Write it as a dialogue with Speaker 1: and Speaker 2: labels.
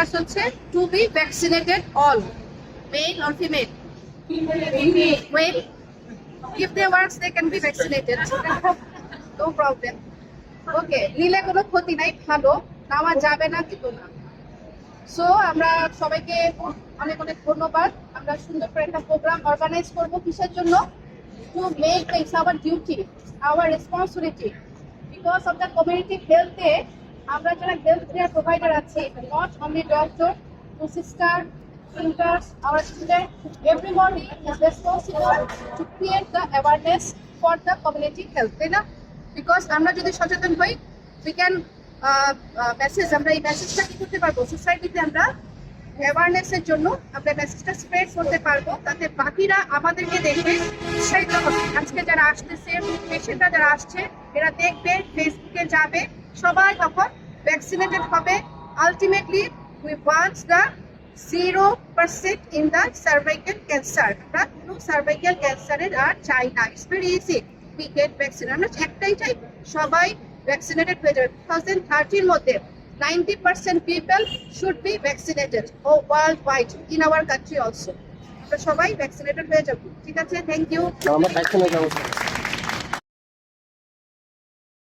Speaker 1: First হচ্ছে to be vaccinated all male or female well if they works they can be vaccinated no problem okay নিলে কোনো ক্ষতি নাই ভালো নেওয়া যাবে না কিন্তু না সো আমরা সবাইকে অনেক অনেক ধন্যবাদ আমরা সুন্দর করে একটা প্রোগ্রাম অর্গানাইজ করব কিসের জন্য to make it's our duty our responsibility because of the community হেলথে আমরা যারা হেলথ কেয়ার প্রোভাইডার আছি not only doctor to sister tutors, our students, everybody is responsible to create the awareness for the community health, তাই না? Because আমরা যদি সচেতন হই, we can message আমরা এই মেসেজটা কি করতে পারবো সোসাইটিতে আমরা অ্যাওয়ারনেস এর জন্য আমরা মেসেজটা স্প্রেড করতে পারবো তাতে বাকিরা আমাদেরকে দেখে উৎসাহিত হবে আজকে যারা আসতেছে পেশেন্টরা যারা আসছে এরা দেখবে ফেসবুকে যাবে সবাই তখন ভ্যাকসিনেটেড হবে ultimately we want the 0% in the cervical cancer. আমরা কোনো cervical cancer এর আর চাই না। It's very easy. We get vaccine. আমরা একটাই চাই সবাই vaccinated হয়ে যাবে 2030 এর মধ্যে 90% people should be vaccinated worldwide in our country also. আমরা সবাই vaccinated হয়ে যাব। ঠিক আছে, থ্যাংক ইউ।
Speaker 2: আমরা ভ্যাকসিনে যাব।